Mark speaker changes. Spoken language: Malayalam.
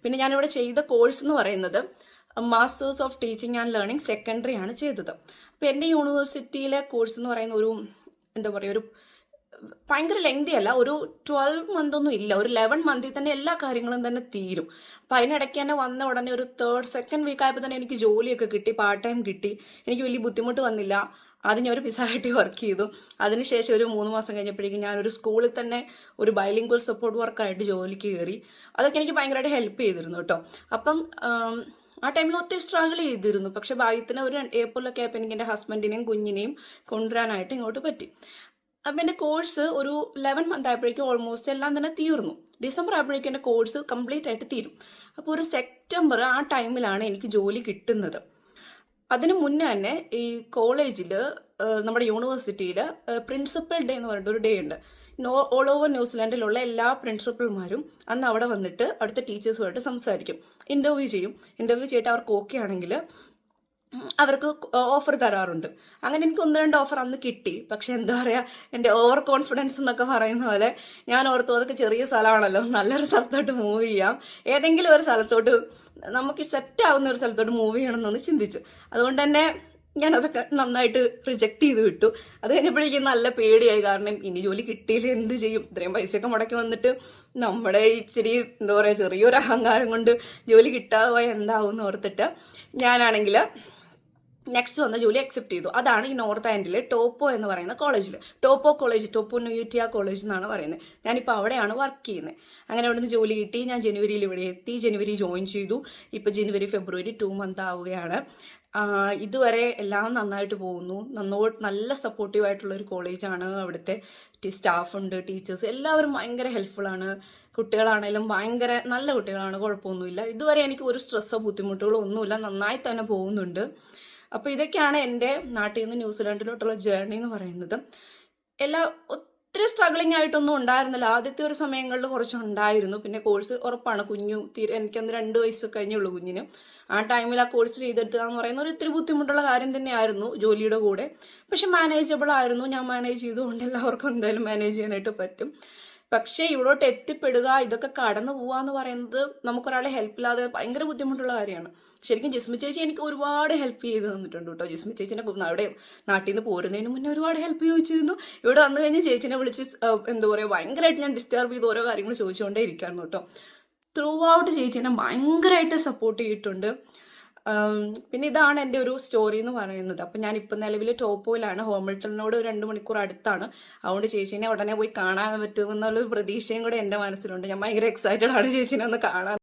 Speaker 1: പിന്നെ ഞാനിവിടെ ചെയ്ത കോഴ്സ് എന്ന് പറയുന്നത് masters of teaching and learning secondary ആണ് ചെയ്തത്. അപ്പോൾ എൻ്റെ യൂണിവേഴ്സിറ്റിയിലെ കോഴ്സ് എന്ന് പറയുന്ന ഒരു എന്താ പറയുക, ഒരു ഭയങ്കര ലെങ്തി അല്ല, ഒരു 12 മന്ത് ഒന്നും ഇല്ല, ഒരു 11 മന്തിൽ തന്നെ എല്ലാ കാര്യങ്ങളും തന്നെ തീരും. അപ്പം അതിനിടയ്ക്ക് തന്നെ വന്ന ഉടനെ ഒരു സെക്കൻഡ് വീക്ക് ആയപ്പോൾ തന്നെ എനിക്ക് ജോലിയൊക്കെ കിട്ടി, പാർട്ട് ടൈം കിട്ടി. എനിക്ക് വലിയ ബുദ്ധിമുട്ട് വന്നില്ല. ആദ്യം ഞാൻ ഒരു പിസ്സ വർക്ക് ചെയ്തു. അതിനുശേഷം ഒരു 3 മാസം കഴിഞ്ഞപ്പോഴേക്കും ഞാനൊരു സ്കൂളിൽ തന്നെ ഒരു ബൈലിംഗ്വൽ സപ്പോർട്ട് വർക്കായിട്ട് ജോലിക്ക് കയറി. അതൊക്കെ എനിക്ക് ഭയങ്കരമായിട്ട് ഹെൽപ്പ് ചെയ്തിരുന്നു കേട്ടോ. അപ്പം ആ ടൈമിൽ ഒത്തിരി സ്ട്രഗിൾ ചെയ്തിരുന്നു. പക്ഷെ ഭാഗ്യത്തിന് ഒരു ഏപ്രിലൊക്കെ ആയപ്പോൾ എനിക്ക് എൻ്റെ ഹസ്ബൻഡിനെയും കുഞ്ഞിനെയും കൊണ്ടുവരാനായിട്ട് ഇങ്ങോട്ട് പറ്റി. അപ്പം എൻ്റെ കോഴ്സ് ഒരു 11 മന്ത് ആയപ്പോഴേക്കും ഓൾമോസ്റ്റ് എല്ലാം തന്നെ തീർന്നു. ഡിസംബർ ആയപ്പോഴേക്കും എൻ്റെ കോഴ്സ് കംപ്ലീറ്റ് ആയിട്ട് തീരും. അപ്പോൾ ഒരു സെപ്റ്റംബർ ആ ടൈമിലാണ് എനിക്ക് ജോലി കിട്ടുന്നത്. അതിനു മുന്നേ തന്നെ ഈ കോളേജിൽ, നമ്മുടെ യൂണിവേഴ്സിറ്റിയിൽ പ്രിൻസിപ്പൽ ഡേ എന്ന് പറഞ്ഞിട്ട് ഒരു ഡേ ഉണ്ട്. ഓൾ ഓവർ ന്യൂസിലാൻഡിലുള്ള എല്ലാ പ്രിൻസിപ്പൽമാരും അന്ന് അവിടെ വന്നിട്ട് അവിടുത്തെ ടീച്ചേഴ്സുമായിട്ട് സംസാരിക്കും, ഇൻ്റർവ്യൂ ചെയ്യും. ഇൻ്റർവ്യൂ ചെയ്തിട്ട് അവർക്ക് ഓക്കെ ആണെങ്കിൽ അവർക്ക് ഓഫർ തരാറുണ്ട്. അങ്ങനെ എനിക്ക് 1-2 ഓഫർ അന്ന് കിട്ടി. പക്ഷെ എന്താ പറയുക, എൻ്റെ ഓവർ കോൺഫിഡൻസ് എന്നൊക്കെ പറയുന്ന പോലെ ഞാൻ ഓർത്തു അതൊക്കെ ചെറിയ സ്ഥലമാണല്ലോ, നല്ലൊരു സ്ഥലത്തോട്ട് മൂവ് ചെയ്യാം, ഏതെങ്കിലും ഒരു സ്ഥലത്തോട്ട് നമുക്ക് സെറ്റ് ആവുന്ന ഒരു സ്ഥലത്തോട്ട് മൂവ് ചെയ്യണമെന്നൊന്ന് ചിന്തിച്ചു. അതുകൊണ്ട് തന്നെ ഞാനതൊക്കെ നന്നായിട്ട് റിജക്റ്റ് ചെയ്ത് വിട്ടു. അത് കഴിഞ്ഞപ്പോഴേക്കും നല്ല പേടിയായി. കാരണം ഇനി ജോലി കിട്ടിയില്ല എന്ത് ചെയ്യും, ഇത്രയും പൈസയൊക്കെ മുടക്കി വന്നിട്ട് നമ്മുടെ ഇച്ചിരി എന്താ പറയുക ചെറിയൊരു അഹങ്കാരം കൊണ്ട് ജോലി കിട്ടാതെ പോയാൽ എന്താവും എന്ന് ഓർത്തിട്ട് ഞാനാണെങ്കിൽ നെക്സ്റ്റ് വന്ന ജോലി അക്സെപ്റ്റ് ചെയ്തു. അതാണ് ഈ നോർത്ത് ആൻഡിലെ ടോപ്പോ എന്ന് പറയുന്ന കോളേജിൽ, ടോപ്പോ ന്യൂറ്റിയ കോളേജ് എന്നാണ് പറയുന്നത്. ഞാനിപ്പോൾ അവിടെയാണ് വർക്ക് ചെയ്യുന്നത്. അങ്ങനെ അവിടെ നിന്ന് ജോലി കിട്ടി. ഞാൻ ജനുവരിയിൽ ഇവിടെ എത്തി, ജനുവരി ജോയിൻ ചെയ്തു. ഇപ്പോൾ ജനുവരി ഫെബ്രുവരി 2 മന്ത് ആവുകയാണ്. ഇതുവരെ എല്ലാം നന്നായിട്ട് പോകുന്നു. നല്ല സപ്പോർട്ടീവായിട്ടുള്ളൊരു കോളേജാണ്. അവിടുത്തെ സ്റ്റാഫുണ്ട്, ടീച്ചേഴ്സ് എല്ലാവരും ഭയങ്കര ഹെൽപ്ഫുള്ളാണ്. കുട്ടികളാണേലും ഭയങ്കര നല്ല കുട്ടികളാണ്, കുഴപ്പമൊന്നുമില്ല. ഇതുവരെ എനിക്ക് ഒരു സ്ട്രെസ്സോ ബുദ്ധിമുട്ടുകളോ ഒന്നുമില്ല, നന്നായി തന്നെ പോകുന്നുണ്ട്. അപ്പോൾ ഇതൊക്കെയാണ് എൻ്റെ നാട്ടിൽ നിന്ന് ന്യൂസിലാൻഡിലോട്ടുള്ള ജേർണി എന്ന് പറയുന്നത്. ഒത്തിരി സ്ട്രഗ്ലിംഗ് ആയിട്ടൊന്നും ഉണ്ടായിരുന്നില്ല. ആദ്യത്തെ ഒരു സമയങ്ങളിൽ കുറച്ചുണ്ടായിരുന്നു. പിന്നെ കോഴ്സ് ഉറപ്പാണ്, എനിക്കന്ന് 2 വയസ്സ് കഴിഞ്ഞുള്ളൂ കുഞ്ഞിന്. ആ ടൈമിൽ ആ കോഴ്സ് ചെയ്തെടുക്കുക എന്ന് പറയുന്ന ഒരു ഇത്തിരി ബുദ്ധിമുട്ടുള്ള കാര്യം തന്നെയായിരുന്നു ജോലിയുടെ കൂടെ. പക്ഷെ മാനേജബിൾ ആയിരുന്നു. ഞാൻ മാനേജ് ചെയ്തുകൊണ്ട് എല്ലാവർക്കും എന്തായാലും മാനേജ് ചെയ്യാനായിട്ട് പറ്റും. പക്ഷേ ഇവിടോട്ട് എത്തിപ്പെടുക, ഇതൊക്കെ കടന്നു പോവുക എന്ന് പറയുന്നത് നമുക്കൊരാളെ ഹെൽപ്പില്ലാതെ ഭയങ്കര ബുദ്ധിമുട്ടുള്ള കാര്യമാണ്. ശരിക്കും ജിസ്മി ചേച്ചി എനിക്ക് ഒരുപാട് ഹെൽപ്പ് ചെയ്ത് തന്നിട്ടുണ്ട് കേട്ടോ. ജിസ്മി ചേച്ചിനെ അവിടെ നാട്ടിൽ നിന്ന് പോരുന്നതിന് മുന്നേ ഒരുപാട് ഹെൽപ്പ് ചോദിച്ചിരുന്നു. ഇവിടെ വന്നു കഴിഞ്ഞ് ചേച്ചിനെ വിളിച്ച് എന്താ പറയുക ഭയങ്കരമായിട്ട് ഞാൻ ഡിസ്റ്റർബ് ചെയ്ത് ഓരോ കാര്യങ്ങൾ ചോദിച്ചുകൊണ്ടേ ഇരിക്കായിരുന്നു കേട്ടോ. ത്രൂ ഔട്ട് ചേച്ചിനെ ഭയങ്കരമായിട്ട് സപ്പോർട്ട് ചെയ്തിട്ടുണ്ട്. പിന്നെ ഇതാണ് എൻ്റെ ഒരു സ്റ്റോറി എന്ന് പറയുന്നത്. അപ്പം ഞാനിപ്പോൾ നിലവിൽ ടോപ്പോയിലാണ്, ഹോമിൽട്ടണിനോട് 2 മണിക്കൂർ അടുത്താണ്. അതുകൊണ്ട് ചേച്ചീനെ ഉടനെ പോയി കാണാൻ പറ്റുമെന്നുള്ളൊരു പ്രതീക്ഷയും കൂടെ എൻ്റെ മനസ്സിലുണ്ട്. ഞാൻ ഭയങ്കര എക്സൈറ്റഡ് ആണ് ചേച്ചീനെ ഒന്ന് കാണാൻ.